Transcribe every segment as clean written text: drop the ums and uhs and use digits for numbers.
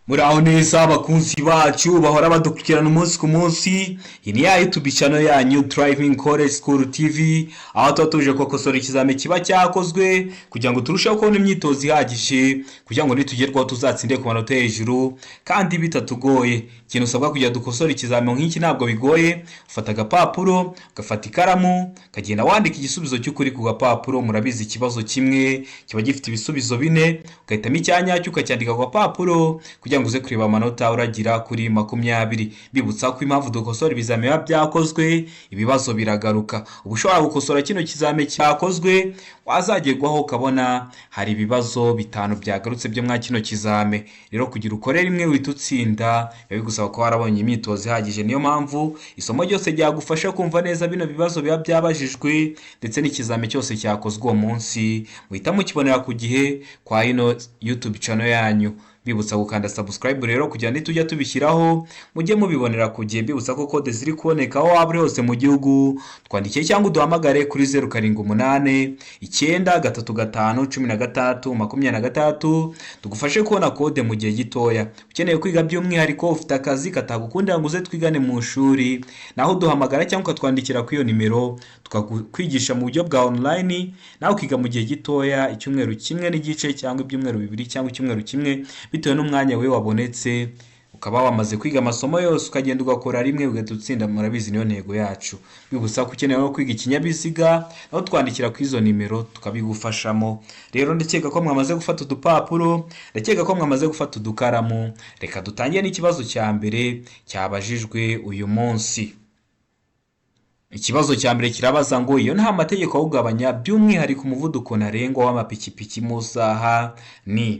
Muraho neza abakunzi bacu bahora badukurikirana umunsi ku munsi. Iyi ni ya YouTube channel yanyu Driving College School TV, aho tuba tuje kokosora ikizame kiba cyakozwe kugira ngo turusheho kubona imyitozo ihagije kugira ngo nitugerwaho tuzatsinde ku manota hejuru kandi bitatugoye. Ikintu usabwa kugira dukosora ikizame nk'iki ntabwo bigoye. Ufata agapapuro, ugafata ikaramu, ukagenda wandika igisubizo cy'ukuri ku gapapuro. Murabizi ikibazo kimwe kiba gifite ibisubizo bine, ugahitamo icyanya cyo ukacyandika ku gapapuro kugira ngo uze kureba amanota uragira kuri 20. Bibutsa ko impamvu dukosora ibizame biba byakozwe, ibibazo biragaruka. Ubu ushobora gukosora kino kizame cyakozwe, wazagerwaho ukabona hari ibibazo bitanu byagarutse byo mwa kino kizame. Rero kugira ukore rimwe wita utsinda biba bigusaba ko warabonye imyitozo ihagije. Niyo mpamvu isomo ryose ryagufasha kumva neza bino bibazo biba byabajijwe ndetse n'ikizame cyose cyakozwe uwo munsi muhita mukibonera ku gihe kwa ino YouTube channel yanyu. Bibutsa gukanda subscribe rero kugira ngo tujya tubishyiraho mujye mubibonera ku gihe. Bibutsa ko code ziri kuboneka aho waba uri hose mu gihugu, twandikiye cyangwa uduhamagare kuri 0789 935 tugufashe kubona code mu gihe gitoya. Ukeneye kwiga by'umwihariko, ufite akazi katagukundira ngo uze twigane mu shuri, naho uduhamagara cyangwa ukatwandikira kuri iyo nimero tukakwigisha mu buryo bwa online, naho ukiga mu gihe gitoya, icyumweru kimwe n'igice cyangwa ibyumweru bibiri cyangwa icyumweru kimwe bitewe n'umwanya we wabonetse. Ukaba wamaze kwiga amasomo yose ukagenda ugakora rimwe ugahita utsinda. Murabizi niyo ntego yacu. Bibutsa ko ukeneye no kwiga ikinyabiziga, naho twandikira kuri izo nimero tukabigufashamo. Rero ndakeka ko mwamaze gufata udupapuro, ndakeka ko mwamaze gufata udukaramu. Reka dutangire n'ikibazo cya mbere cyabajijwe uyu munsi. Ikibazo cya mbere kirabaza ngo iyo nta mategeko awugabanya by'umwihariko umuvuduko ntarengwa w'amapikipiki mu saha ni.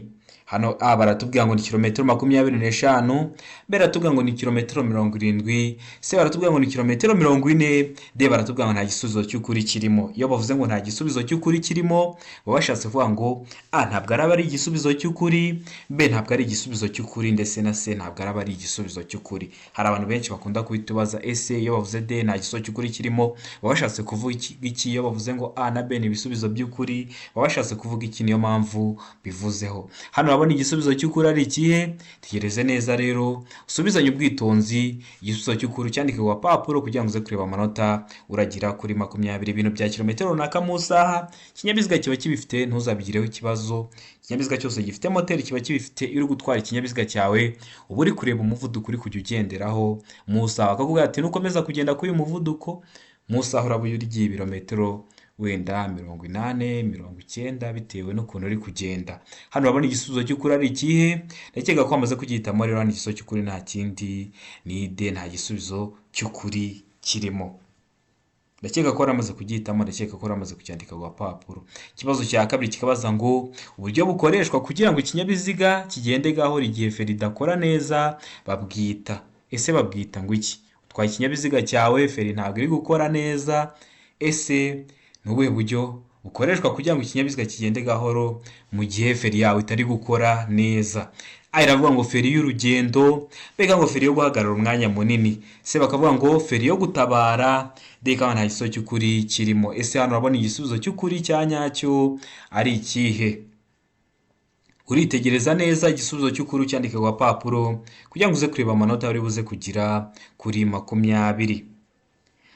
Hano A baratubwira ngo ni kilometero 25, B baratubwira ngo ni kilometero 70, C baratubwira ngo ni kilometero 40, D baratubwira ngo nta gisubizo cy'ukuri kirimo. Iyo bavuze ngo nta gisubizo cy'ukuri kirimo, baba bashatse kuvuga ngo A ntabwo araba ari igisubizo cy'ukuri, B ntabwo ari igisubizo cy'ukuri, ndetse na C ntabwo araba ari igisubizo cy'ukuri. Hari abantu benshi bakunda kwitubaza ese iyo bavuze D nta gisubizo cy'ukuri kirimo baba bashatse kuvuga iki. Iyo bavuze ngo A na B ni ibisubizo by'ukuri baba bashatse kuvuga iki, niyo mpamvu bivuzeho. Hano urabona igisubizo cy'ukuri ari ikihe? Tegereze neza rero usubizanye ubwitonzi. Igisubizo cy'ukuri cyandike ku gapapuro kugira ngo uze kureba amanota uragira kuri 20. Ibintu bya kilometero runaka mu saha ikinyabiziga kiba kibifite, ntuzabigireho ikibazo. Ikinyabiziga cyose gifite moteri kiba kibifite. Iyo uri gutwara ikinyabiziga cyawe uba uri kureba umuvuduko uri kujya ugenderaho mu saha. Bakakubwira ati nukomeza kugenda kuri uyu muvuduko mu saha uraba ugiye ibirometero wenda 80, 90 bitewe n'ukuntu uri kugenda. Hano urabona igisubizo cy'ukuri ari ikihe? Ndakeka ko amaze kugihitamo. Rero hano igisubizo cy'ukuri nta kindi ni D, nta gisubizo cy'ukuri kirimo. Ndakeka ko aramaze kugihitamo, ndakeka ko aramaze kucyandika ku gapapuro. Ikibazo cya kabiri kikabaza ngo uburyo bukoreshwa kugira ngo ikinyabiziga kigende gahoro igihe feri idakora neza babwita. Ese babwita ngo iki? Utwaye ikinyabiziga cyawe feri ntabwo iri gukora neza, ese ni ubuhe buryo bukoreshwa kugira ngo ikinyabiziga kigende gahoro mu gihe feri yawe itari gukora neza? A iravuga ngo feri y'urugendo, B ngo feri yo guhagarara umwanya munini, C bakavuga ngo feri yo gutabara, D nta gisubizo cy'ukuri kirimo. Ese hano urabona igisubizo cy'ukuri cya nyacyo ari ikihe? Uritegereza neza igisubizo cy'ukuri cyandike ku gapapuro kugira ngo uze kureba amanota uri buze kugira kuri 20.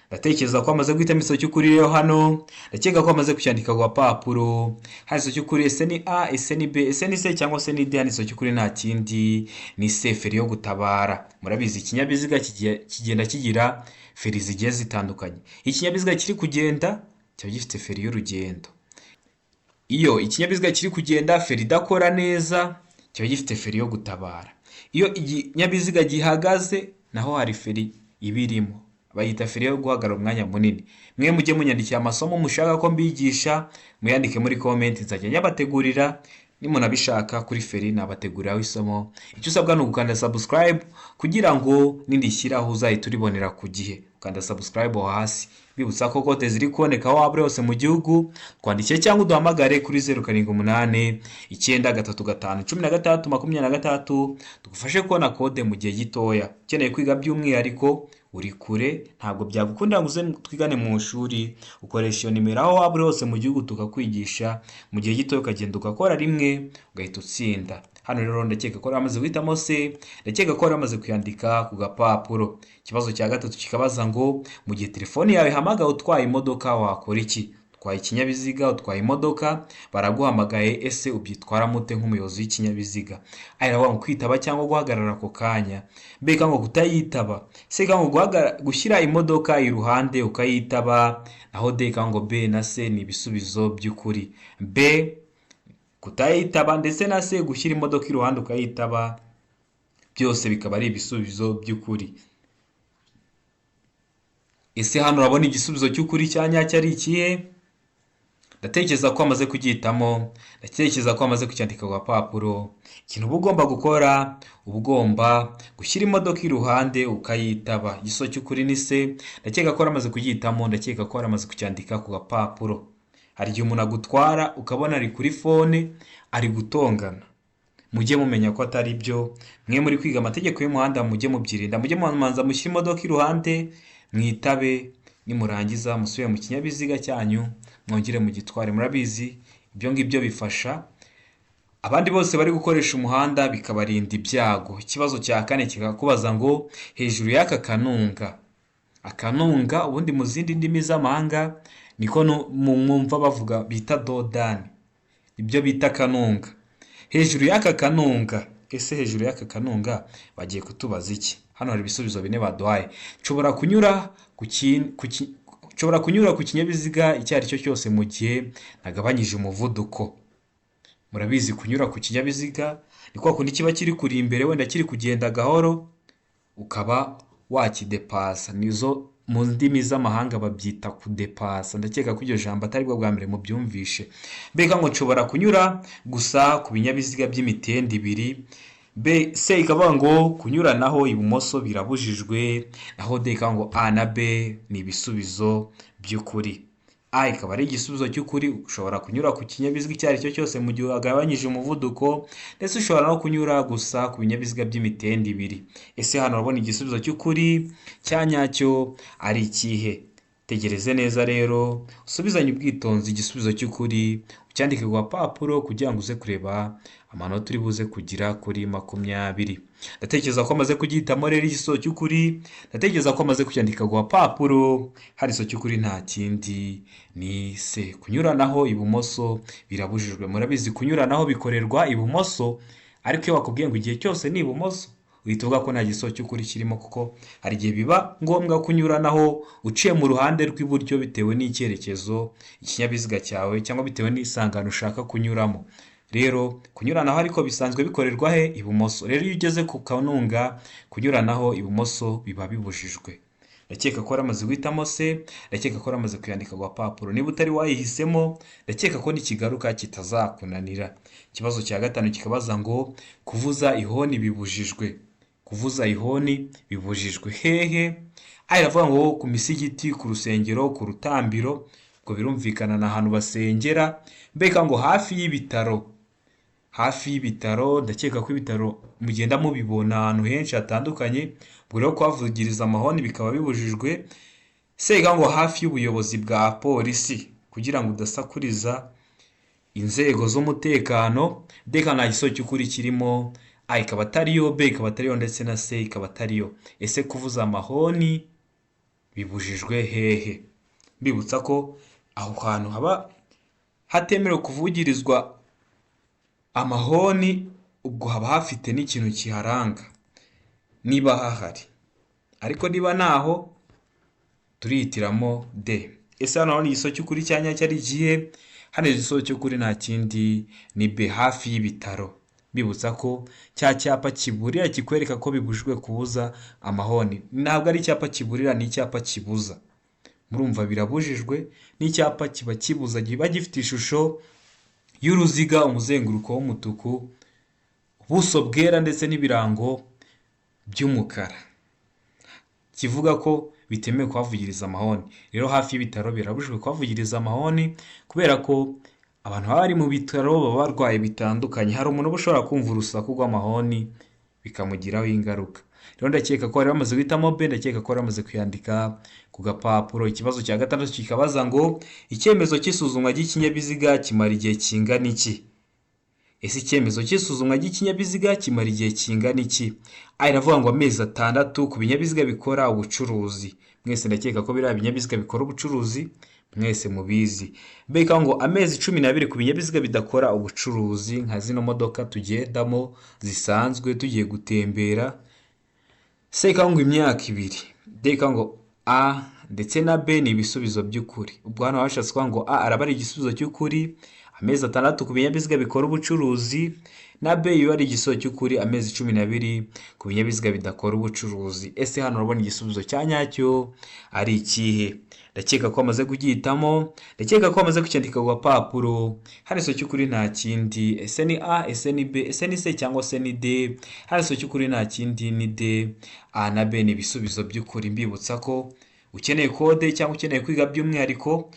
Ndatekereza ko amaze guhitamo igisubizo cy'ukuri rero hano. Ndakeka ko amaze kucyandika ku gapapuro. Hari igisubizo cy'ukuri, ese ni A, ese ni B, ese ni C cyangwa se ni D. Hano igisubizo cy'ukuri nta kindi ni C, feri yo gutabara. Murabizi ikinyabiziga kigenda kigira feri zigiye zitandukanye. Ikinyabiziga kiri kugenda kiba gifite feri y'urugendo. Iyo ikinyabiziga kiri kugenda feri idakora neza kiba gifite feri yo gutabara. Iyo ikinyabiziga gihagaze naho hari feri ibirimo, bayita feri yo guhagarara umwanya munini. Mwe mujye munyandikira amasomo mushaka ko mbigisha, muyandike muri comment, nzajya nyabategurira. Nimunabishaka kuri feri nabateguriraho isomo. Icyo usabwa ni ugukanda subscribe kugira ngo nindishyiraho uzahita uribonera ku gihe. Ukanda subscribe aho hasi. Bibutsa ko code ziri kuboneka aho waba uri hose mu gihugu, twandikiye cyangwa uduhamagare kuri 0789 935 tugufashe kubona code mu gihe gitoya. Ukeneye kwiga by'umwihariko uri kure ntabwo byagukundira ngo uze twigane mu shuri, ukoresha iyo nimero aho waba uri hose mu gihugu tukakwigisha mu gihe gito, ukagenda ugakora rimwe ugahita utsinda. hano rero ndakeka ko bamaze guhitamo C, ndakeka ko bamaze kuyandika ku gapapuro. Ikibazo cya gatatu kikabaza ngo mu gihe telefone yawe ihamagaye utwaye imodoka wakora iki? Utwaye ikinyabiziga, utwaye imodoka, baraguhamagaye, ese ubyitwaramo ute nk'umuyobozi w'ikinyabiziga? Aravuga ngo kwitaba cyangwa guhagarara ako kanya, mbega ngo kutayitaba, se ngo gushyira imodoka iruhande ukayitaba, naho D ngo B na C ni ibisubizo by'ukuri. B kutayitaba ndetse na C gushyira imodoka iruhande ukayitaba, byose bikaba ari ibisubizo by'ukuri. Ese hano urabona igisubizo cy'ukuri cya nyacyo ari ikihe? Ndatekereza ko amaze kugihitamo, ndatekereza ko amaze kucyandika ku gapapuro. Ikintu uba ugomba gukora, uba ugomba gushyira imodoka iruhande ukayitaba. Igisubizo cy'ukuri ni C, ndakeka ko amaze kugihitamo, ndakeka ko amaze kucyandika ku gapapuro. Hari igihe umuntu agutwara ukabona ari kuri fone ari gutongana, mujye mumenya ko atari byo. Mwe muri kwiga amategeko y'umuhanda mujye mubyirinda, mujye mumanza mushyire imodoka iruhande, mwitabe, nimurangiza musubire mu kinyabiziga cyanyu mwongere mugitware. Murabizi ibyo ngibyo bifasha abandi bose bari gukoresha umuhanda, bikabarinda ibyago. Ikibazo cya kane kikakubaza ngo hejuru y'aka kanunga, akanunga ubundi mu zindi ndimi z'amahanga niko mwumva bavuga bita dodani, ibyo bita kanunga. Hejuru y'aka kanunga, ese hejuru y'aka kanunga bagiye kutubaza iki? Hano hari ibisubizo bine baduhaye. Nshobora kunyura ku kinyabiziga icyo ari cyo cyose mu gihe nagabanyije umuvuduko. Murabizi kunyura ku kinyabiziga ni kwa kundi kiba kiri kuri imbere, wenda kiri kugenda gahoro ukaba wakidepasa, nizo mu ndimi z'amahanga babyita kudepasa. Ndakeka ko iryo jambo atari bwo bwa mbere mubyumvishe. Mbega ngo nshobora kunyura gusa ku binyabiziga by'imitende ibiri. B, C ikavuga ngo kunyuranaho ibumoso birabujijwe, naho D ngo A na B ni ibisubizo by'ukuri. A ikaba ari igisubizo cy'ukuri, ushobora kunyura ku kinyabiziga icyo ari cyo cyose mu gihe wagabanyije umuvuduko, ndetse ushobora no kunyura gusa ku binyabiziga by'imitende ibiri. Ese hano urabona igisubizo cy'ukuri cya nyacyo ari ikihe? Tegereze neza rero, usubizanye ubwitonzi igisubizo cy'ukuri, ucyandike ku gapapuro kugira ngo uze kureba amanota uri buze kugira kuri 20. Ndatekereza ko amaze kugihitamo rero igisubizo cy'ukuri, ndatekereza ko amaze kucyandika ku gapapuro. Hari igisozo cy'ukuri nta kindi ni C, kunyuranaho ibumoso birabujijwe. Murabizi kunyuranaho bikorerwa ibumoso, ariko iyo bakubwiye ngo igihe cyose ni ibumoso, uhita uvuga ko nta gisozo cy'ukuri kirimo, kuko hari igihe biba ngombwa kunyuranaho uciye mu ruhande rw'iburyo bitewe n'icyerekezo ikinyabiziga cyawe cyangwa bitewe n'isangano ushaka kunyuramo. Rero kunyuranaho ariko bisanzwe bikorerwa he? Ibumoso. Rero iyo ugeze ku kanunga, kunyuranaho ibumoso biba bibujijwe. Ndakeka ko aramaze guhitamo C, ndakeka ko aramaze kuyandika ku gapapuro. Niba utari wayihisemo, ndakeka ko nikigaruka kitazakunanira. Ikibazo cya gatanu kikabaza ngo kuvuza ihoni bibujijwe. Kuvuza ihoni bibujijwe hehe? Iravuga ngo ku misigiti, ku rusengero, ku rutambiro, ubwo birumvikana na ahantu basengera. Mbega ngo hafi y'ibitaro, hafi y'ibitaro, ndakeka ko ibitaro mugenda mubibona ahantu henshi hatandukanye, ubwo rero kuhavugiriza amahoni bikaba bibujijwe. C ngo hafi y'ubuyobozi bwa polisi, kugira ngo udasakuriza inzego z'umutekano. D nta gisozo cy'ukuri kirimo, A ikaba atariyo, B ikaba atariyo, ndetse na C ikaba atariyo. Ese kuvuza amahoni bibujijwe hehe? Mbibutsa ko aho hantu haba hatemerewe kuvugirizwa amahoni, ubwo haba hafite n'ikintu kiharanga niba hahari, ariko niba naho turihitiramo D. Ese hano ni igisozo cy'ukuri cya nyacyo ari igihe? Hano igisozo cy'ukuri nta kindi ni B, hafi y'ibitaro. Bibutsa ko cya cyapa kiburira kikwereka ko bibujijwe kubuza amahoni, ntabwo ari icyapa kiburira, ni icyapa kibuza. Murumva birabujijwe, n'icyapa kiba kibuza, kiba gifite ishusho y'uruziga, umuzenguruko w'umutuku, ubuso bwera ndetse n'ibirango by'umukara, kivuga ko bitemewe kuhavugiriza amahoni. Rero hafi y'ibitaro birabujijwe kuhavugiriza amahoni, kubera ko abantu baba bari mu bitaro baba barwaye bitandukanye. Hari umuntu uba ushobora kumva urusaku rw'amahoni bikamugiraho ingaruka. Rero ndakeka ko bari bamaze guhitamo B, ndakeka ko bari bamaze kuyandika ku gapapuro. Ikibazo cya gatandatu kikabaza ngo icyemezo cy'isuzumwa ry'ikinyabiziga kimara igihe kingana iki? ese icyemezo cy'isuzumwa ry'ikinyabiziga kimara igihe kingana iki? A iravuga ngo amezi 6 ku binyabiziga bikora ubucuruzi. Mwese ndakeka ko biriya binyabiziga bikora ubucuruzi mwese mubizi. B ikavuga ngo amezi 12 ku binyabiziga bidakora ubucuruzi nka zino modoka tugendamo zisanzwe tugiye gutembera. C ikavuga ngo imyaka 2. D ikavuga ngo A ndetse na B ni ibisubizo by'ukuri. Ubwo hano hashatse kuvuga ngo A araba ari igisubizo cy'ukuri, amezi 6 ku binyabiziga bikora ubucuruzi, na B biba ari igisubizo cy'ukuri, amezi 12 ku binyabiziga bidakora ubucuruzi. Ese hano urabona igisubizo cya nyacyo ari ikihe? Ndakeka ko amaze kugihitamo, ndakeka ko amaze kucyandika ku gapapuro. Hano igisubizo cy'ukuri nta kindi, ese ni A, ese ni B, ese ni C cyangwa se ni D? Hano igisubizo cy'ukuri nta kindi ni D. A na B ni ibisubizo by'ukuri. Mbibutsa ko ukeneye kode cyangwa ukeneye kwiga by'umwihariko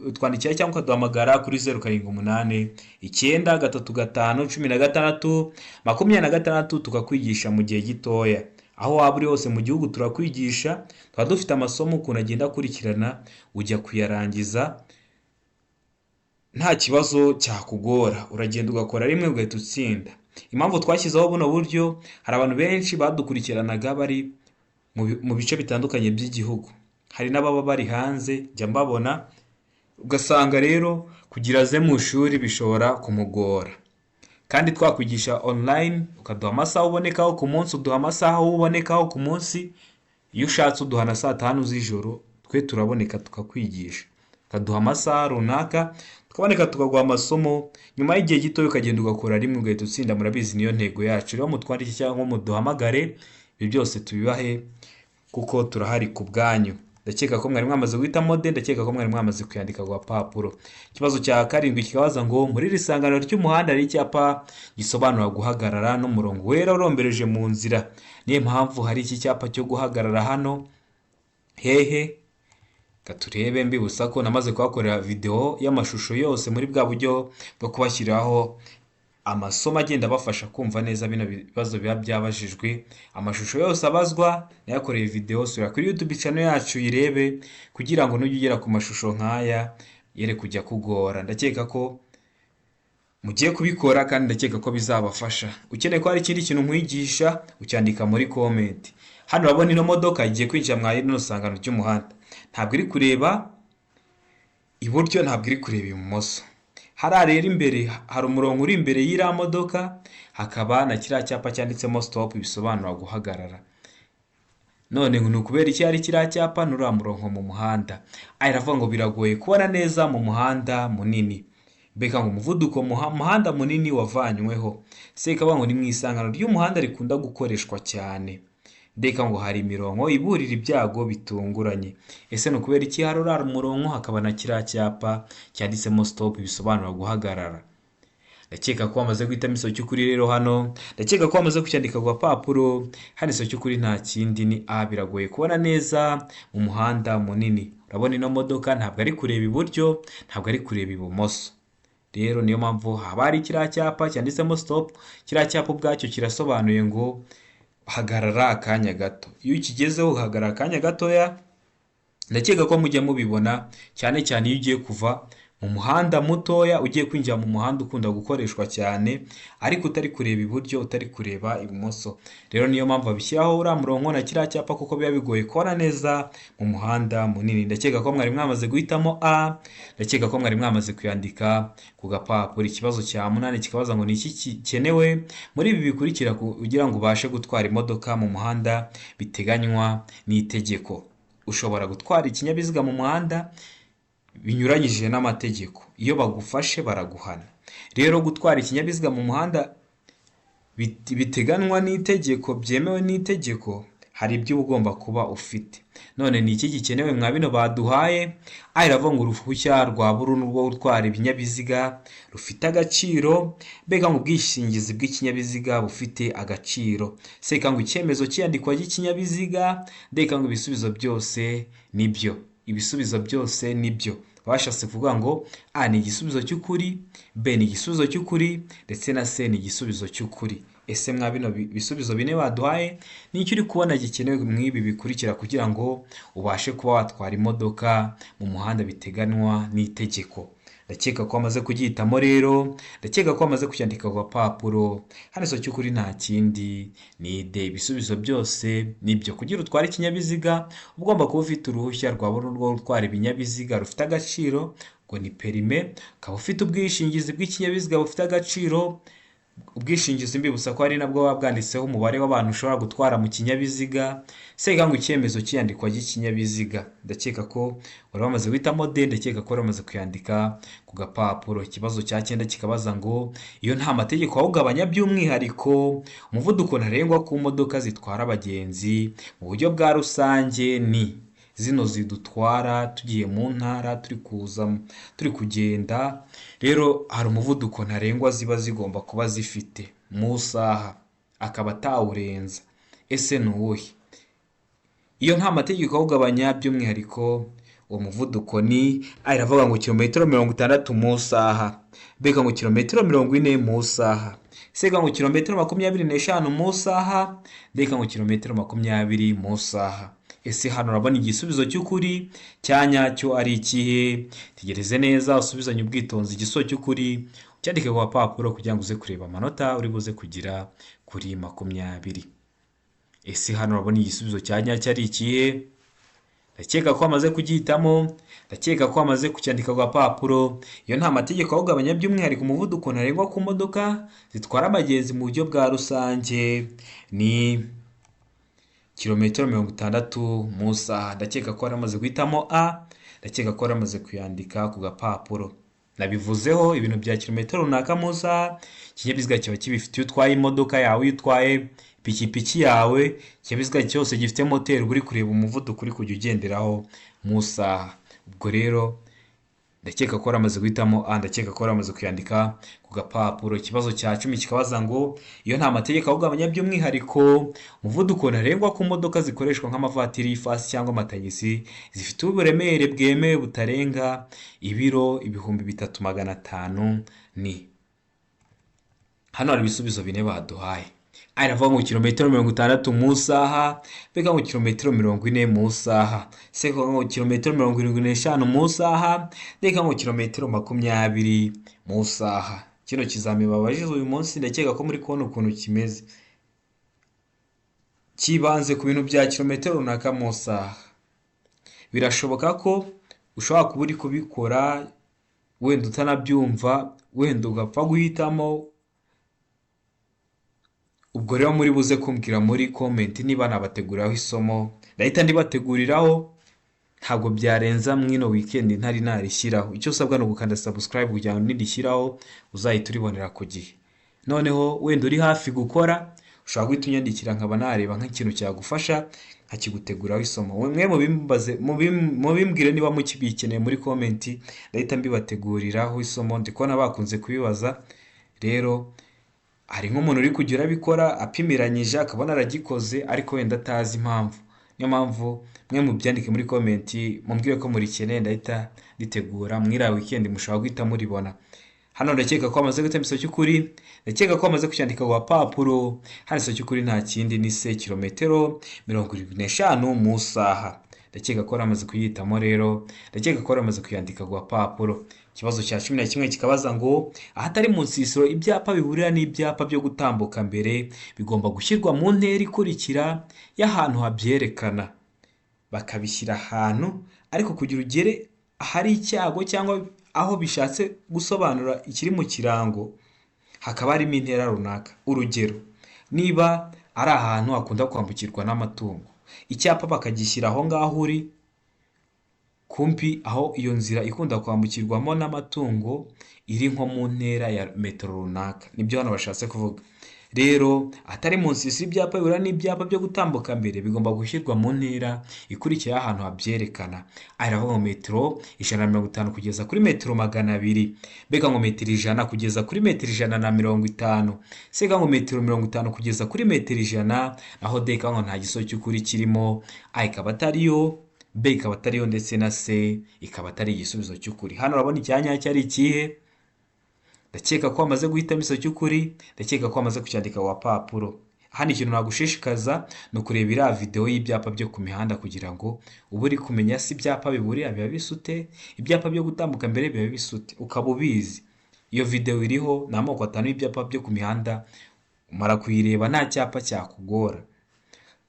utwandikira cyangwa ukaduhamagara kuri 0788 935 16 26 tukakwigisha mu gihe gitoya. Aho waba uri hose mu gihugu turakwigisha, tuba dufite amasomo ukuntu agenda akurikirana ujya kuyarangiza nta kibazo cyakugora, uragenda ugakora rimwe ugahita utsinda. Impamvu twashyizeho buno buryo, hari abantu benshi badukurikiranaga bari mu bice bitandukanye by'igihugu, hari n'ababa bari hanze jya mbabona, ugasanga rero kugira aze mu ishuri bishobora kumugora. Kandi twakwigisha online, ukaduha amasaha ubonekaho ku munsi, uduha amasaha ubonekaho ku munsi. Iyo ushatse uduha na saa 5 z'ijoro, twe turaboneka tukakwigisha. Ukaduha amasaha runaka tukaboneka tukaguha amasomo, nyuma y'igihe gito ukagenda ugakora rimwe ugahita utsinda. Murabizi niyo ntego yacu. Rero mutwandike cyangwa muduhamagare, ibi byose tubibahe kuko turahari ku bwanyu. Ndakeka ko mwari mwamaze guhitamo D, ndakeka ko mwari mwamaze kuyandika ku gapapuro. Ikibazo cya 7 kikabaza ngo muri risangano ry'umuhanda ari icyapa gisobanura guhagarara n'umurongo wera urombereje mu nzira. Niyo mpamvu hari iki cyapa cyo guhagarara hano hehe? Katurebe. Mbibutsa ko namaze kuhakorera video y'amashusho yose muri bwa buryo bwo kubashyiraho amasomo agenda bafasha kumva neza bino bibazo biba byabajijwe. Amashusho yose abazwa nayakoreye video, sura kuri YouTube channel yacu irebe kugira ngo nujye ugera ku mashusho nkaya yere kujya kugora. Ndakeka ko mugiye kubikora kandi ndakeka ko bizabafasha. Ukeneye ko hari ikindi kintu nkwigisha ucyandika muri comment. Hano urabona ino modoka igiye kwinjira mwa ino sangano ry'umuhanda, ntabwo iri kureba iburyo, ntabwo iri kureba ibumoso. Hari rero imbere hari umurongo uri imbere y'ira modoka, hakaba na kiriya cyapa cyanditsemo stop bisobanura guhagarara. None ni ukubera iki hari kiriya cyapa n'uriya murongo mu muhanda? A iravuga ngo biragoye kubona neza mu muhanda munini. B ikavuga ngo umuvuduko mu muhanda munini wavanyweho. C ikavuga ngo ni mu isangano ry'umuhanda rikunda gukoreshwa cyane. D ikavuga ngo hari imirongo iburira ibyago bitunguranye. Ese ni ukubera iki hari uriya murongo hakaba na kiriya cyapa cyanditsemo stop bisobanura guhagarara? Ndakeka ko wamaze guhitamo igisubizo cy'ukuri rero hano. Ndakeka ko wamaze kucyandika ku gapapuro. Hano igisubizo cy'ukuri nta kindi ni A, biragoye kubona neza mu muhanda munini. Urabona ino modoka ntabwo ari kureba iburyo, ntabwo ari kureba ibumoso. Rero niyo mpamvu haba hari kiriya cyapa cyanditsemo stop. Kiriya cyapa ubwacyo kirasobanuye ngo hagarara akanya gato. Iyo ukigezeho uhagarara akanya gatoya. Ndakeka ko mujya mubibona cyane cyane iyo ugiye kuva mu muhanda mutoya ugiye kwinjira mu muhanda ukunda gukoreshwa cyane, ariko utari kureba iburyo, utari kureba ibumoso. Rero niyo mpamvu babishyiraho uriya murongo na kiriya cyapa kuko biba bigoye kubona neza mu muhanda munini. Ndakeka ko mwari mwamaze guhitamo A, ndakeka ko mwari mwamaze kuyandika ku gapapuro. Ikibazo cya 8 kikabaza ngo ni iki gikenewe muri ibi bikurikira kugira ngo ubashe gutwara imodoka mu muhanda biteganywa n'itegeko. Ushobora gutwara ikinyabiziga mu muhanda binyuranyije n'amategeko, iyo bagufashe baraguhana. Rero gutwara ikinyabiziga mu muhanda biteganywa n'itegeko, byemewe n'itegeko, hari ibyo ugomba kuba ufite. None ni iki gikenewe mwa bino baduhaye? A iravuga ngo uruhushya rwa burundu rwo gutwara ibinyabiziga rufite agaciro. B ikavuga ngo ubwishingizi bw'ikinyabiziga bufite agaciro. C ikavuga ngo icyemezo cy'iyandikwa ry'ikinyabiziga. D ikavuga ngo ibisubizo byose nibyo. Ibisubizo byose nibyo. Bashatse kuvuga ngo A ni igisubizo cy'ukuri, B ni igisubizo cy'ukuri, ndetse na C ni igisubizo cy'ukuri. Ese mwa bino bisubizo bine baduhaye ni icyo uri kubona gikenewe mwibi bikurikira kugira ngo ubashe kuba watwara imodoka mu muhanda biteganywa n'itegeko? ndakeka ko wamaze kugihitamo rero, ndakeka ko wamaze kucyandika ku gapapuro. Hano iso cy'ukuri nta kindi ni D. Ibisubizo byose nibyo. Kugira utware ikinyabiziga ugomba kuba ufite uruhushya rwa burundu rwo gutwara ibinyabiziga rufite agaciro ngo ni perime, ukaba ufite ubwishingizi bw'ikinyabiziga bufite agaciro. Ubwishingizi mbibutsa ko ari nabwo buba bwanditseho umubare w'abantu ushobora gutwara mu kinyabiziga, ngo icyemezo cy'iyandikwa ry'ikinyabiziga. Ndakeka ko wari wamaze guhitamo D, ndakeka ko wari wamaze kuyandika ku gapapuro. Ikibazo cya 9 kikabaza ngo iyo nta mategeko awugabanya by'umwihariko umuvuduko ntarengwa ku modoka zitwara abagenzi mu buryo bwa rusange ni zino zidutwara tugiye mu ntara turi kugenda. Rero hari umuvuduko ntarengwa ziba zigomba kuba zifite mu saha akaba atawurenza. Ese ni uwuhe? Iyo nta mategeko awugabanya by'umwihariko uwo muvuduko ni A, iravuga ngo kilometero 60 mu saha, B ngo kilometero 40 mu saha, C ngo kilometero 25 mu saha, D ngo kilometero 20 mu saha. Ese hano urabona igisubizo cy'ukuri cya nyacyo ari ikihe? Tegereze neza usubizanye ubwitonzi igisubizo cy'ukuri cyandike ku gapapuro kugira ngo uze kureba amanota uri buze kugira kuri 20. Ese hano urabona igisubizo cya nyacyo ari ikihe? Ndakeka ko wamaze kugihitamo, ndakeka ko wamaze kucyandika ku gapapuro. Iyo nta mategeko awugabanya by'umwihariko umuvuduko ntarengwa ku modoka zitwara abagenzi mu buryo bwa rusange ni kilometero 60 mu saha. Ndakeka ko waramaze guhitamo A, ndakeka ko waramaze kuyandika ku gapapuro. Nabivuzeho ibintu bya kilometero runaka mu saha ikinyabiziga kiba kibifite. Iyo utwaye imodoka yawe, iyo utwaye pikipiki yawe, ikinyabiziga cyose gifite moteri uri kureba umuvuduko uri kujya ugenderaho mu saha. Ubwo rero ndakeka ko waramaze guhitamo A, ndakeka ko waramaze kuyandika ku gapapuro. Ikibazo cya 10 kikabaza ngo iyo nta mategeko awugabanya by'umwihariko umuvuduko ntarengwa ku modoka zikoreshwa nk'amavatiri y'ifasi cyangwa amatagisi zifite uburemere bwemewe butarenga ibiro 3500 ni. Hano hari ibisubizo 4 baduhaye. A iravuga ngo kilometero 60 mu saha, B ngo kilometero 40 mu saha, C ngo kilometero 75 mu saha, D ngo kilometero 20 mu saha. Kino kizami babajije uyu munsi ndakeka ko muri kubona ukuntu kimeze. Kibanze ku bintu bya kilometero runaka mu saha. Birashoboka ko ushobora kuba uri kubikora wenda utanabyumva, wenda ugapfa guhitamo. Ubwo rero muri buze kumbwira muri comment niba nabateguriraho isomo, ndahita ndibateguriraho. Ntabwo byarenza mwino weekend ntari narishyiraho. Icyo usabwa no gukanda subscribe kugira ngo nidishyiraho uzahita uribonera ku gihe. Noneho wenda uri hafi gukora ushobora guhita unyandikira nkaba nareba nk'ikintu cyagufasha nkakiguteguraho isomo. Mwe mubimbwire niba mukibikeneye muri comment, ndahita mbibateguriraho isomo. Ndikubona bakunze kubibaza. Rero hari nk'umuntu uri kugira abikora apimiranyije akabona aragikoze ariko wenda atazi impamvu. Niyo mpamvu mwe mubyandike muri comment mumbwire ko murikeneye, ndahita nditegura. Mwira weekend mushobora guhita muribona. Hano ndakeka ko amaze gutemba iso cy'ukuri, ndakeka ko amaze kucyandika ku gapapuro. Hano iso cy'ukuri nta kindi ni C, kilometero 75 mu saha. Ndakeka ko amaze kuyitamo rero, ndakeka ko amaze kuyandika ku gapapuro. Ikibazo cya 11 kikabaza ngo ahatari mu nsisiro ibyapa biburira n'ibyapa byo gutambuka mbere bigomba gushyirwa mu ntera ikurikira y'ahantu habyerekana. Bakabishyira ahantu ariko kugira ugere ahari icyago cyangwa aho bishatse gusobanura ikiri mu kirango hakaba harimo intera runaka. Urugero, niba ari ahantu hakunda kwambukirwa n'amatungo, icyapa bakagishyira aho ngaho uri, kumpi aho iyo nzira ikunda kwambukirwamo n'amatungo iri nko mu ntera ya metero runaka. Nibyo hano bashatse kuvuga. Rero atari mu nsisiro ibyapa bibura n'ibyapa byo gutambuka mbere bigomba gushyirwa mu ntera ikurikiye ahantu habyerekana. Aravuga ngo metero 150 kugeza kuri metero 200, bega ngo metero 100 kugeza kuri metero 150, sega ngo metero 50 kugeza kuri metero 100, aho deka ngo nta giso cy'ukuri kirimo. A ikaba atariyo, B ikaba atariyo ndetse na C ikaba atari igisubizo cy'ukuri. Hano urabona icyanya cyari ikihe? Ndakeka ko amaze guhitamo iso cy'ukuri, ndakeka ko amaze kucyandika ku papuro. hano ikintu nagushishikaza ni ukureba iriya videwo y'ibyapa byo ku mihanda kugira ngo ube uri kumenya si ibyapa biburira biba bisute, ibyapa byo gutambuka mbere biba bisute, ukaba ubizi. Iyo videwo iriho ni amoko 5 y'ibyapa byo ku mihanda, umara kuyireba nta cyapa cyakugora.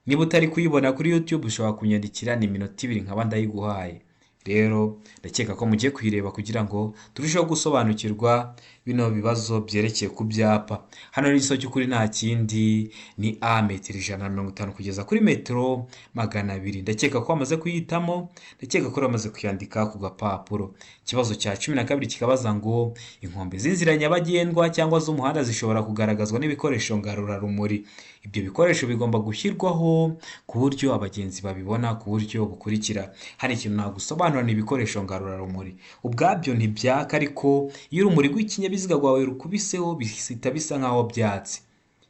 Niba utari kuyibona kuri YouTube ushobora kunyandikira, ni iminota 2 nkaba ndayiguhaye. Rero ndakeka ko mugiye kuyireba kugira ngo turusheho gusobanukirwa bino bibazo byerekeye ku byapa. Hano rero igisobanuro cy'ukuri nta kindi ni A metero 150 kugeza kuri metero 200. Ndakeka ko wamaze kuyitamo, ndakeka ko wamaze kuyandika ku gapapuro. Ikibazo cya 12 kikabaza ngo inkombe z'inzira nyabagendwa cyangwa z'umuhanda zishobora kugaragazwa n'ibikoresho ngarurarumuri. Ibyo bikoresho bigomba gushyirwaho ku buryo abagenzi babibona ku buryo bukurikira. Hari ikintu nagusobanura, ni ibikoresho ngarurarumuri. Ubwabyo ntibyaka, ariko iyo urumuri rw'ikinyabiziga rwawe rukubiseho bihita bisa nkaho byatse.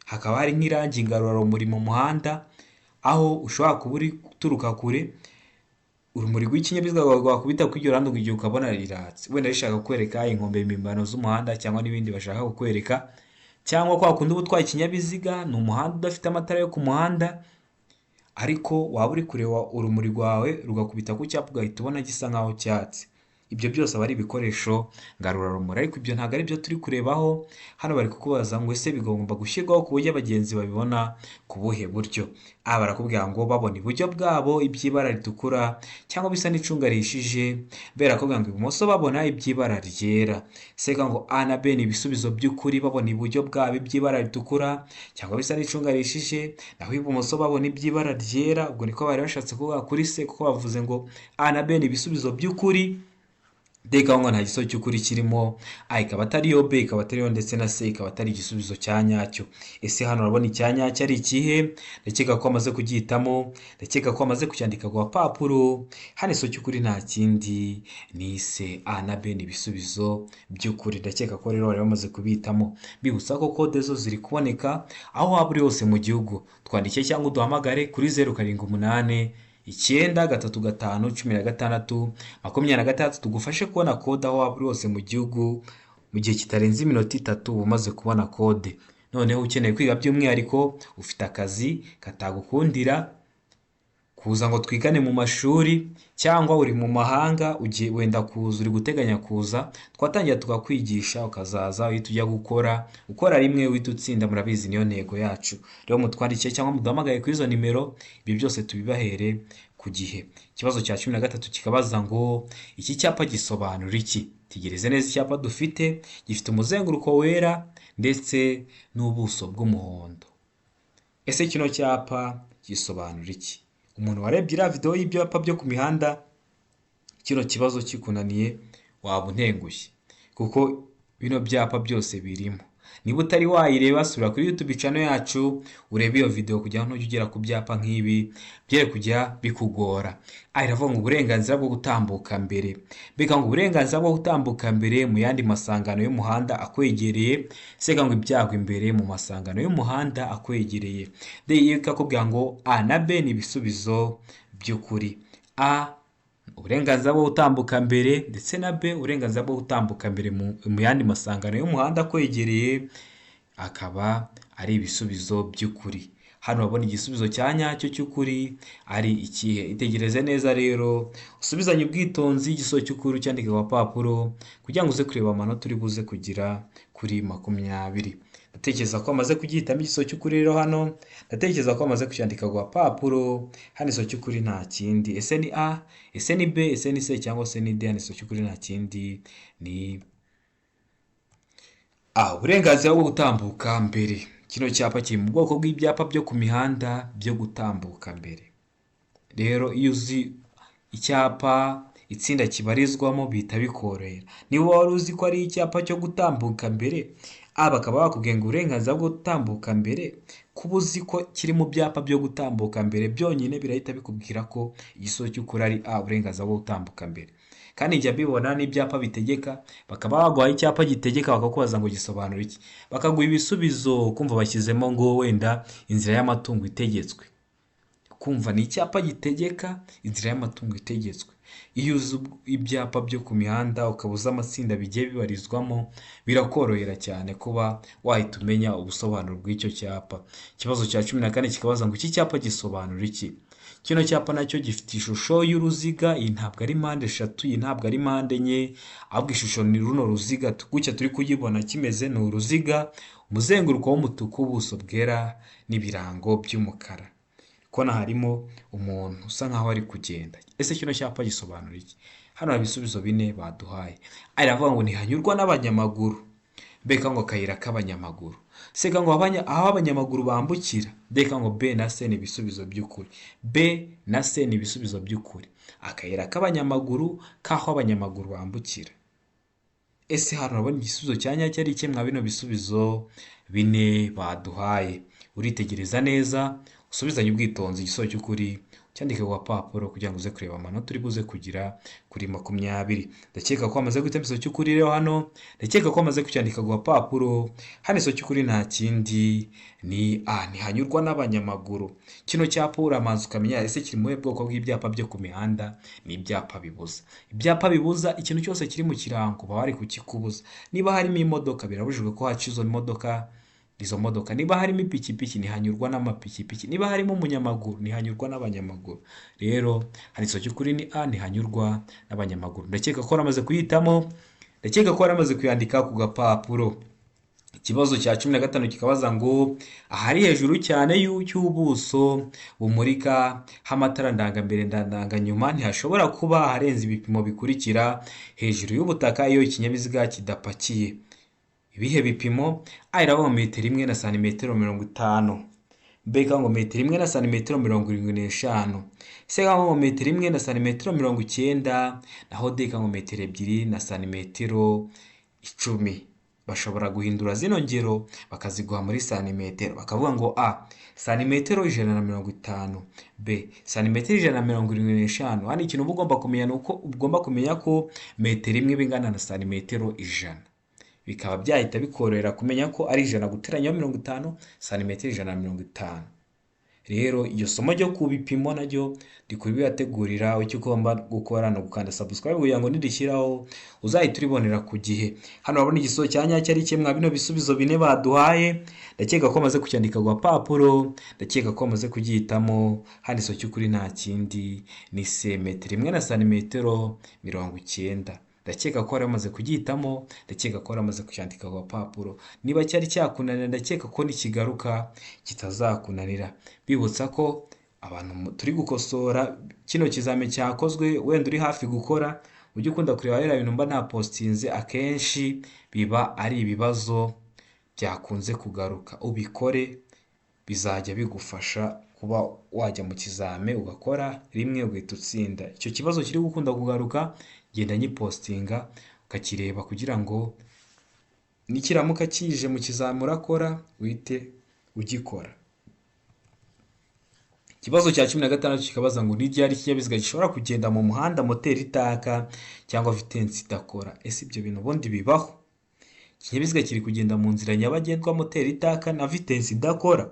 Hakaba hari nk'irangi ngarurarumuri mu muhanda, aho ushobora kuba uri guturuka kure, urumuri rw'ikinyabiziga rwawe rwakubita kuri iryo rangi igihe ukabona riratse. Wenda rishaka kukwereka inkombe mpimbano z'umuhanda cyangwa n'ibindi bashaka kukwereka, cyangwa kwa kundi uba utwaye ikinyabiziga ni umuhanda udafite amatara yo ku muhanda, ariko waba uri kureba urumuri rwawe rugakubita ku cyapa ugahita ubona gisa nkaho cyatse. Ibyo byose aba ari ibikoresho ngarurarumuri, ariko ibyo ntabwo ari byo turi kurebaho. Hano bari kukubaza ngo ese bigomba gushyirwaho ku buryo abagenzi babibona ku buhe buryo. Barakubwira ngo babona iburyo bwabo iby'ibara ritukura cyangwa bisa n'icunga rihishije, barakubwira ngo ibumoso babona iby'ibara ryera. Seka ngo A na B ni ibisubizo by'ukuri, babona iburyo bwabo iby'ibara ritukura cyangwa bisa n'icunga rihishije, naho ibumoso babona iby'ibara ryera. Ubwo niko bari bashatse kuvuga kuri C, kuko bavuze ngo A na B ni ibisubizo by'ukuri. D ngo nta gisubizo cy'ukuri kirimo, A ikaba atari yo, B ikaba atari yo, ndetse na C ikaba atari igisubizo cya nyacyo. Ese hano urabona icya nyacyo ari ikihe? Ndakeka ko amaze kugihitamo, ndakeka ko amaze kucyandika ku papuro. Hano iso cy'ukuri nta kindi ni C. A na B ni ibisubizo by'ukuri. Ndakeka ko rero bari bamaze kubitamo. Bibutsa ko kode zo ziri kuboneka aho waba uri hose mu gihugu. Twandike cyangwa uduhamagare kuri 078 935 16 tugufashe kubona kode aho waba uri hose mu gihugu mu gihe kitarenze iminota 3 umaze kubona kode. Noneho ukeneye kwiga by'umwihariko, ufite akazi katagukundira kuza ngo twigane mu mashuri, cyangwa uri mu mahanga ugiye wenda kuza, uri guteganya kuza, twatangira tukakwigisha ukazaza uhita ujya ukora rimwe uhita utsinda. Murabizi niyo ntego yacu. Rero mutwandikiye cyangwa muduhamagaye kuri izo nimero, ibi byose tubibahere ku gihe. Ikibazo cya 13 kikabaza ngo iki cyapa gisobanura iki? Tegereze neza icyapa dufite, gifite umuzenguruko wera ndetse n'ubuso bw'umuhondo. Ese kino cyapa gisobanura iki? Umuntu warebye iriya video y'ibyapa byo ku mihanda, kino kibazo kikunaniye waba untengushye, kuko bino byapa byose birimo. Niba utari wayireba, sura kuri YouTube channel yacu urebe iyo video kugira ngo ugera ku byapa nk'ibi byere kujya bikugora. Iravuga ngo uburenganzira bwo gutambuka mbere. Beka ngo uburenganzira bwo gutambuka mbere mu yandi masangano y'umuhanda akwegereye. Seka ngo ibyago imbere mu masangano y'umuhanda akwegereye. Deyeka kubwira ngo A na B ni ibisubizo by'ukuri. A uburenganzira bwo gutambuka mbere, ndetse na B uburenganzira bwo gutambuka mbere mu yandi masangano y'umuhanda kwegereye, akaba ari ibisubizo by'ukuri. Hano babona igisubizo cya nyacyo cy'ukuri ari ikihe? Itegereze neza rero, usubizanye ubwitonzi igisubizo cy'ukuri cyandike ku papuro kugira ngo uze kureba amanota uri buze kugira kuri 20. Ndatekereza ko amaze kugihitamo igisubizo cy'ukuri rero hano, ndatekereza ko amaze kucyandika ku papuro. Hano igisubizo cy'ukuri nta kindi. Ese ni A, ese ni B, ese ni C cyangwa se ni D? Hano igisubizo cy'ukuri nta kindi ni A, uburenganzira bwo gutambuka mbere. Kino cyapa kiri mu bwoko bw'ibyapa byo ku mihanda byo gutambuka mbere. Rero iyo uzi icyapa itsinda kibarizwamo bihita bikorohera. Niba wari uzi ko ari icyapa cyo gutambuka mbere, bakaba bakubwiye ngo uburenganzira bwo gutambuka mbere, kuba uzi ko kiri mu byapa byo gutambuka mbere byonyine birahita bikubwira ko igisubizo cy'ukuri ari A, uburenganzira bwo gutambuka mbere. Kandi njya mbibona n'ibyapa bitegeka, bakaba baguha icyapa gitegeka bakakubaza ngo gisobanura iki, bakaguha ibisubizo kumva bashyizemo ngo wenda inzira y'amatungo itegetswe. kumva ni icyapa gitegeka inzira y'amatungo itegetswe. Iyo uzi ibyapa byo ku mihanda ukaba uzi amatsinda bigiye bibarizwamo, birakorohera cyane kuba wahita umenya ubusobanuro bw'icyo cyapa. Ikibazo cya 14 kikabaza ngo iki cyapa gisobanura iki? Kino cyapa nacyo gifite ishusho y'uruziga, iyi ntabwo ari mpande eshatu, iyi ntabwo ari mpande enye, ahubwo ishusho ni runo ruziga gutya turi kuyibona kimeze, ni uruziga, umuzenguruko w'umutuku, ubuso bwera n'ibirango by'umukara. Kona harimo umuntu usa nkaho ari kugenda. Ese kino cyapa gisobanura iki? Hano hari ibisubizo 4 baduhaye. Aravuga ngo ntihanyurwa n'abanyamaguru. Beka ngo kayira k'abanyamaguru. Seka ngo aho abanyamaguru bambukira. Beka ngo B na C ni ibisubizo by'ukuri. B na C ni ibisubizo by'ukuri. Akayira k'abanyamaguru kaho abanyamaguru bambukira. Ese hano urabona igisubizo cya nyacyo ari iki mwa bino bisubizo 4 baduhaye? Uritegereza neza, usubizanye ubwitonzi igisubizo cy'ukuri, cyandike ku papuro kugira ngo uze kureba amanota uri buze kugira kuri 20. Ndakeka ko amaze guhita igisubizo cy'ukuri rero hano, ndakeka ko amaze kucyandika ku papuro. Hano igisubizo cy'ukuri nta kindi ni A, ntihanyurwa n'abanyamaguru. Kino cyapa uramanza ukamenya ese kiri mu bwoko bw'ibyapa byo ku mihanda? Ni ibyapa bibuza. Ibyapa bibuza ikintu cyose kiri mu kirango baba bari kukikubuza. Niba harimo imodoka birabujijwe ko haca izo modoka. Niba harimo ipikipiki ntihanyurwa n'amapikipiki. Niba harimo umunyamaguru ntihanyurwa n'abanyamaguru. Rero hari igisubizo cy'ukuri ni A, ntihanyurwa n'abanyamaguru. Ndakeka ko waramaze kuyitamo, ndakeka ko waramaze kuyandika ku gapapuro. Ikibazo cya 15 kikabaza ngo ahari hejuru cyane y'ubuso bumurika h'amatara ndangambere ndanganyuma ntihashobora kuba harenze ibipimo bikurikira hejuru y'ubutaka iyo ikinyabiziga kidapakiye. Ibihe bipimo? A iravuga metero 1 na santimetero 50. B ngo metero 1 na santimetero 75. C ngo metero 1 na santimetero 90. Naho D ngo metero 2 na santimetero 10. Bashobora guhindura zino ngero bakaziguha muri santimetero, bakavuga ngo A santimetero 150, B santimetero 175. Hano ikintu ugomba kumenya nuko ugomba kumenya ko metero 1 bingana na santimetero 100. Bikaba byahita bikorera kumenya ko ari 100 guteranya 50 santimetero 150. Rero iyo somo ryo ku bipimo naryo ndikubibategurira, icyo ugomba gukora no gukanda subscribe kugira ngo nidishyiraho uzahita uribonera ku gihe. Hano urabona igisubizo cya nyacyo ari kimwe bino bisubizo 4 baduhaye. Ndakeka ko amaze kucyandika ku papuro, ndakeka ko amaze kugihitamo. Hano iso cy'ukuri nta kindi ni C, metero 1 na santimetero 90. Ndakeka ko waramaze kugihitamo, ndakeka ko waramaze kucyandika ku papuro. Niba cyari cyakunanira ndakeka ko nikigaruka kitazakunanira. Bibutsa ko abantu turi gukosora kino kizame cyakozwe, wenda uri hafi gukora, ujye ukunda kureba rero ibintu mba nta postinze, akenshi biba ari ibibazo byakunze kugaruka. Ubikore bizajya bigufasha kuba wajya mu kizame ugakora rimwe ugahita utsinda. Icyo kibazo kiri gukunda kugaruka genda nyipostinga ukakireba kugira ngo nikiramuka kije mu kizame urakora uhite ugikora. Ikibazo cya 16 kikabaza ngo ni ryari ikinyabiziga gishobora kugenda mu muhanda moteri itaka cyangwa vitensi idakora? Ese ibyo bintu ubundi bibaho? Ikinyabiziga kiri kugenda mu nzira nyabagendwa moteri itaka na vitensi idakora?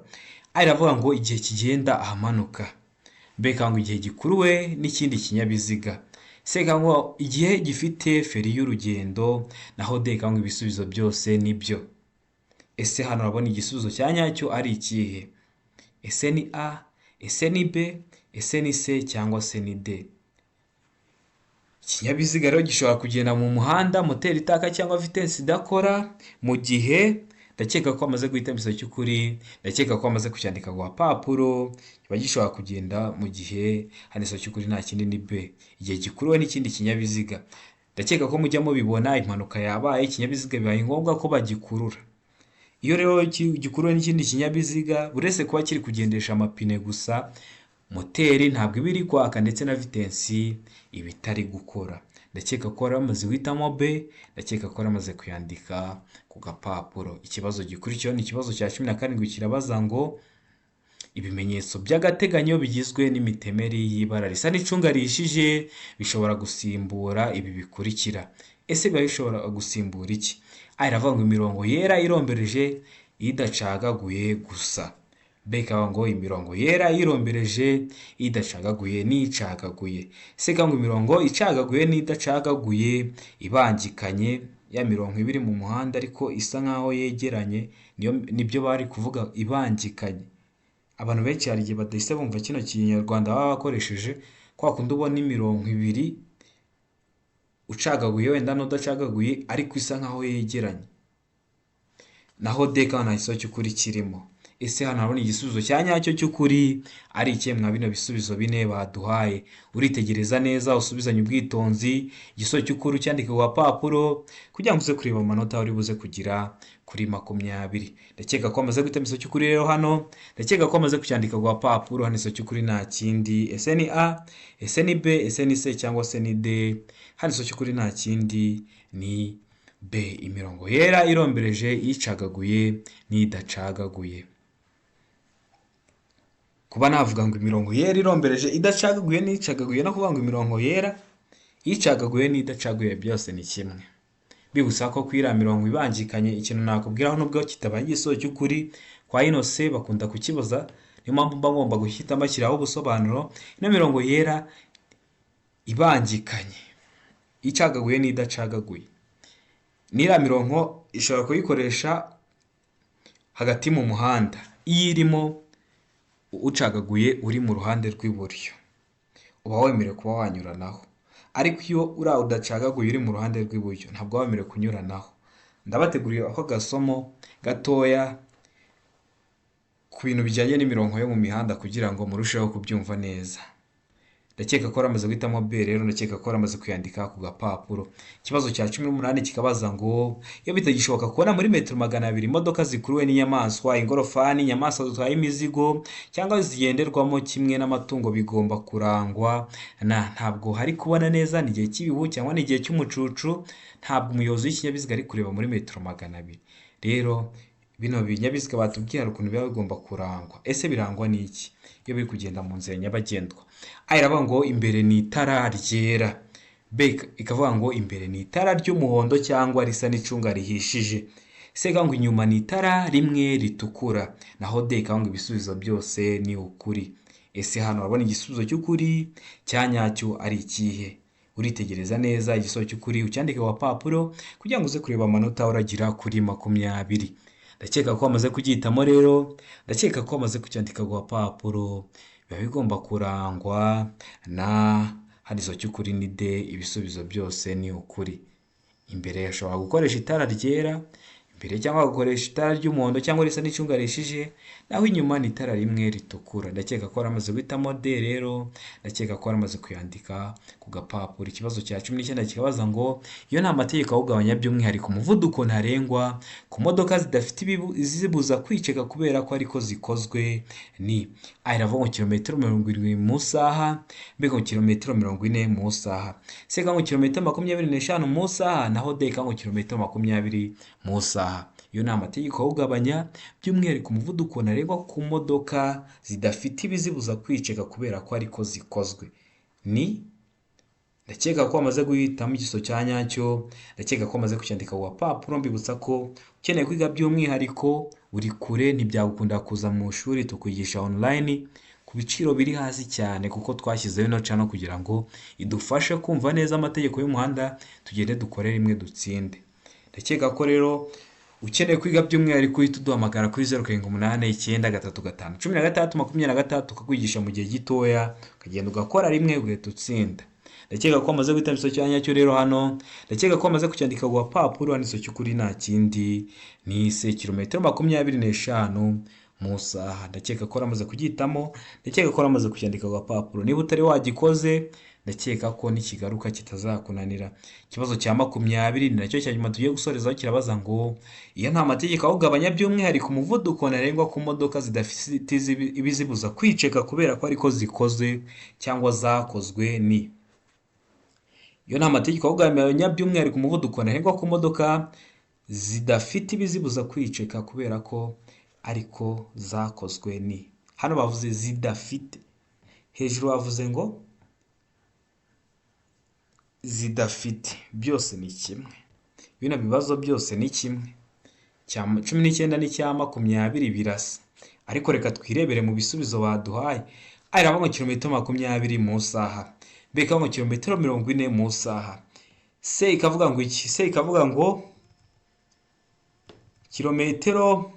Aravuga ngo igihe kigenda ahamanuka. B ngo igihe gikuruwe n'ikindi kinyabiziga. C ngo igihe gifite feri y'urugendo. Naho D ngo ibisubizo byose nibyo. Ese hano urabona igisubizo cya nyacyo ari ikihe? Ese ni A, ese ni B, ese ni C cyangwa se ni D? Ikinyabiziga rero gishobora kugenda mu muhanda moteri itaka cyangwa vitensi idakora mu gihe, ndakeka ko amaze guhita igisubizo cy'ukuri, ndakeka ko amaze kucyandika ku papuro, kiba gishobora kugenda mu gihe, hano igisubizo cy'ukuri nta kindi ni B, igihe gikuruwe n'ikindi kinyabiziga. Ndakeka ko mujya mubibona impanuka yabaye ikinyabiziga bibaye ngombwa ko bagikurura. Iyo rero gikuruwe n'ikindi kinyabiziga buretse kuba kiri kugendesha amapine gusa, moteri ntabwo iba iri kwaka ndetse na vitensi iba itari gukora. Ndakeka ko waramaze guhitamo B, ndakeka ko waramaze kuyandika ku gapapuro. Ikibazo gikurikiyeho ni ikibazo cya 17 kirabaza ngo ibimenyetso by'agateganyo bigizwe n'imitemeri y'ibara risa n'icunga rihishije bishobora gusimbura ibi bikurikira. Ese biba bishobora gusimbura iki? Aravuga ngo imirongo yera irombereje idacagaguye gusa. B ikavuga ngo imirongo yera irombereje idacagaguye n'icagaguye. C ikavuga ngo imirongo icagaguye n'idacagaguye ibangikanye, ya mirongo ibiri mu muhanda ariko isa nkaho yegeranye, nibyo bari kuvuga ibangikanye. Abantu benshi hari igihe badahise bumva kino kinyarwanda baba bakoresheje, kwa kundi ubona imirongo ibiri ucagaguye wenda n'udacagaguye ariko isa nkaho yegeranye. Naho D ikavuga nta gisubizo cy'ukuri kirimo. Ese hano harabona igisubizo cya nyacyo cy'ukuri ari ikihe mwa bino bisubizo bine baduhaye? Uritegereza neza, usubizanye ubwitonzi, igisubizo cy'ukuri ucyandike ku gapapuro kugira ngo uze kureba amanota uri buze kugira kuri 20. Ndakeka ko amaze guhita igisubizo cy'ukuri rero hano, ndakeka ko amaze kucyandika ku gapapuro. Hano igisubizo cy'ukuri nta kindi, ese ni A, ese ni B, ese ni C cyangwa se ni D? Hano igisubizo cy'ukuri nta kindi ni B, imirongo yera irombereje icagaguye n'idacagaguye. Kuba navuga ngo imirongo yera irombereje idacagaguye n'icagaguye no kuvuga ngo imirongo yera icagaguye n'idacagaguye byose ni kimwe. Bibutsa ko kwira mirongo ibangikanye, ikintu nakubwiraho nubwo kitabaye igisubizo cy'ukuri kwa ino C bakunda kukibaza, niyo mpamvu mba ngomba guhita mbashyiraho ubusobanuro. Ino mirongo yera ibangikanye icagaguye n'idacagaguye, n'iriya mirongo ishobora kuyikoresha hagati mu muhanda iyo irimo ucagaguye uri mu ruhande rw'iburyo, uba wemerewe kuba wanyuranaho. Ariko iyo uriya udacagaguye uri mu ruhande rw'iburyo ntabwo waba wemerewe kunyuranaho. Ndabateguriye ako gasomo gatoya ku bintu bijyanye n'imirongo yo mu mihanda kugira ngo murusheho kubyumva neza. Ndakeka ko waramaze guhitamo B rero, ndakeka ko waramaze kuyandika ku gapapuro. Ikibazo cya 18 kikabaza ngo iyo bitagishoboka kubona muri metero 200 imodoka zikuruwe n'inyamaswa, ingorofani, inyamaswa zitwaye imizigo cyangwa zigenderwamo kimwe n'amatungo bigomba kurangwa ntabwo hari kubona neza ni igihe cy'ibihu cyangwa ni igihe cy'umucucu, ntabwo umuyobozi w'ikinyabiziga ari kureba muri metero 200. Rero bino binyabiziga batubwiye hari ukuntu biba bigomba kurangwa. Ese birangwa n'iki iyo biri kugenda mu nzira nyabagendwa? A iravuga ngo imbere ni itara ryera, B ikavuga ngo imbere ni itara ry'umuhondo cyangwa risa n'icunga rihishije, C ikavuga ngo inyuma ni itara rimwe ritukura, naho D ikavuga ngo ibisubizo byose ni ukuri. Ese hano urabona igisubizo cy'ukuri cya nyacyo ari ikihe? Uritegereza neza igisubizo cy'ukuri ucyandike ku gapapuro kugira ngo uze kureba amanota uragira kuri 20. Ndakeka ko wamaze kubyitamo rero, ndakeka ko wamaze kucyandika ku gapapuro. Biba bigomba kurangwa na hano igisubizo cy'ukuri ni D, ibisubizo byose ni ukuri. Imbere ashobora gukoresha itara ryera, imbere cyangwa gukoresha itara ry'umuhondo cyangwa risa n'icunga rishije, naho inyuma ni itara rimwe ritukura. Ndakeka ko waramaze guhitamo D rero, ndakeka ko waramaze kuyandika ku gapapuro. Ikibazo cya 19 kikabaza ngo iyo nta mategeko awugabanya by'umwihariko umuvuduko ntarengwa ku modoka zidafite izibuza kwiceka kubera ko ariko zikozwe ni A iravuga ngo kilometero 70 mu saha, B ngo kilometero 40 mu saha, C ngo kilometero 25 mu saha, naho D ngo kilometero 20 mu saha. Iyo ni amategeko awugabanya by'umwihariko umuvuduko ntarengwa ku modoka zidafite ibizibuza kwiceka kubera ko ariko zikozwe ni. Ndakeka ko wamaze guhitamo igisubizo cya nyacyo, ndakeka ko wamaze kucyandika ku gapapuro. Mbibutsa ko ukeneye kwiga by'umwihariko uri kure ntibyagukunda kuza mu ishuri tukwigisha online ku biciro biri hasi cyane, kuko twashyizeho ino channel kugira ngo idufashe kumva neza amategeko y'umuhanda, tugende dukore rimwe dutsinde. Ndakeka ko rero ukeneye kwiga by'umwihariko uhita uduhamagara kuri 0789351623 tukakwigisha mu gihe gitoya, ukagenda ugakora rimwe ugahita utsinda. Ndakeka ko wamaze guhitamo igisubizo cya nyacyo rero hano, ndakeka ko wamaze kucyandika ku gapapuro. Hano igisubizo cy'ukuri nta kindi ni C, kilometero 25 mu saha. Ndakeka ko waramaze kubyitamo, ndakeka ko waramaze kucyandika ku gapapuro. Niba utari wagikoze ndakeka ko nikigaruka kitazakunanira. Ikibazo cya 20 ni nacyo cya nyuma tugiye gusorezaho, kirabaza ngo iyo nta mategeko awugabanya by'umwihariko umuvuduko ntarengwa ku modoka zidafite ibizibuza kwiceka kubera ko ariko zikoze cyangwa zakozwe ni. Iyo nta mategeko awugabanya by'umwihariko umuvuduko ntarengwa ku modoka zidafite ibizibuza kwiceka kubera ko ariko zakozwe ni. Hano bavuze zidafite, hejuru bavuze ngo zidafite, byose ni kimwe. Bino bibazo byose ni kimwe. Cya 19 n'icya 20 birasa, ariko reka twirebere mu bisubizo baduhaye. A iravuga ngo kilometero 20 mu isaha, B ikavuga ngo kilometero 40 mu isaha, C ikavuga ngo iki? C ikavuga ngo kilometero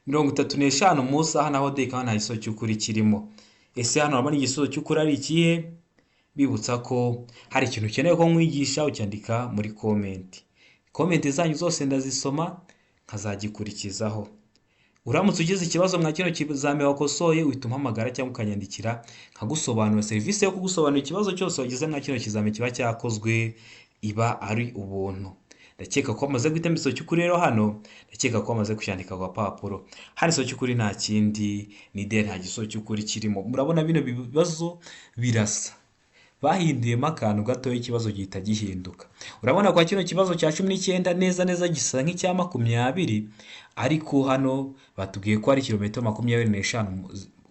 35 mu isaha, naho D ikavuga nta gisubizo cy'ukuri kirimo. Ese hano urabona igisubizo cy'ukuri ari ikihe? Bibutsa ko hari ikintu ukeneye ko nkwigisha ucyandika muri komenti zanyu zose ndazisoma nkazagikurikizaho. Uramutse ugize ikibazo mwa kino kizame wakosoye uhita umpamagara cyangwa ukanyandikira nkagusobanura. Serivisi yo kugusobanurira ikibazo cyose wagize mwa kino kizame kiba cyakozwe iba ari ubuntu. Ndakeka ko amaze guhita igisozo cy'ukuri rero hano, ndakeka ko amaze kucyandika ku papuro. Hano igisozo cy'ukuri nta kindi ni D, nta gisozo cy'ukuri kirimo. Murabona bino bibazo birasa, bahinduyemo akantu gatoya ikibazo gihita gihinduka. Urabona kwa kino kibazo cya 19 neza neza gisa nk'icya 20, ariko hano batubwiye ko ari kilometero 25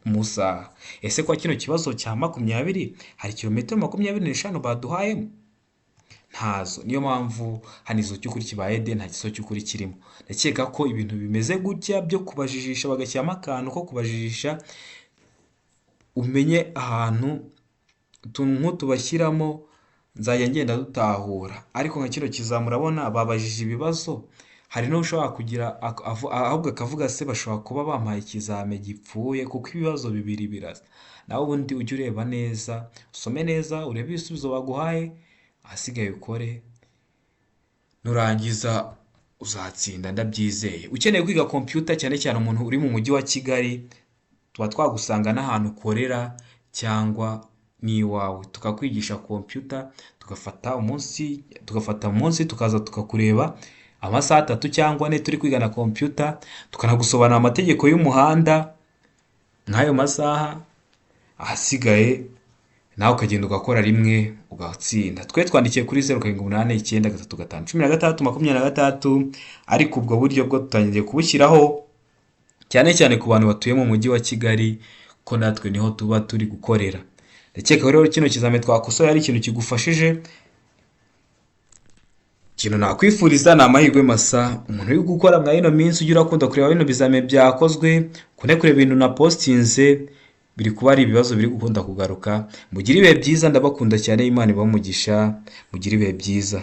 mu isaha. Ese kwa kino kibazo cya 20 hari kilometero 25 baduhayemo? Ntazo. Niyo mpamvu hano izo cy'ukuri kibaye D, nta gisozo cy'ukuri kirimo. Ndakeka ko ibintu bimeze gutya byo kubajijisha bagashyiramo akantu ko kubajijisha, umenye ahantu utuntu nk'utu bashyiramo nzajya ngenda dutahura. Ariko nka kino kizamura urabona babajije ibibazo, hari n'ushobora kugira ahubwo akavuga se bashobora kuba bampaye ikizame gipfuye kuko ibibazo bibiri birasa. Nawe ubundi ujye ureba neza, usome neza, urebe ibisubizo baguhaye, ahasigaye ukore, nurangiza uzatsinda ndabyizeye. Ukeneye kwiga computer cyane cyane umuntu uri mu mujyi wa Kigali, tuba twagusanga n'ahantu ukorera cyangwa n'iwawe tukakwigisha computer, tugafata umunsi tukaza tukakureba amasaha 3 cyangwa 4 turi kwiga na computer, tukanagusobanura amategeko y'umuhanda nk'ayo masaha. Ahasigaye nawe ukagenda ugakora rimwe ugatsinda. Twe twandikiye kuri 0789335323, ariko ubwo buryo bwo tutangiye kubushyiraho cyane cyane ku bantu batuye mu mujyi wa Kigali, ko natwe niho tuba turi gukorera. Ndakeka rero kino kizame twakosoye ari ikintu kigufashije. Ikintu nakwifuriza ni amahirwe masa. Umuntu uri gukora mwa ino minsi ujya urakunda kureba bino bizame byakozwe, kune kureba ibintu na postinze, biri kuba ari ibibazo biri gukunda kugaruka. Mugire ibihe byiza, ndabakunda cyane, Imana ibamugisha, mugire ibihe byiza.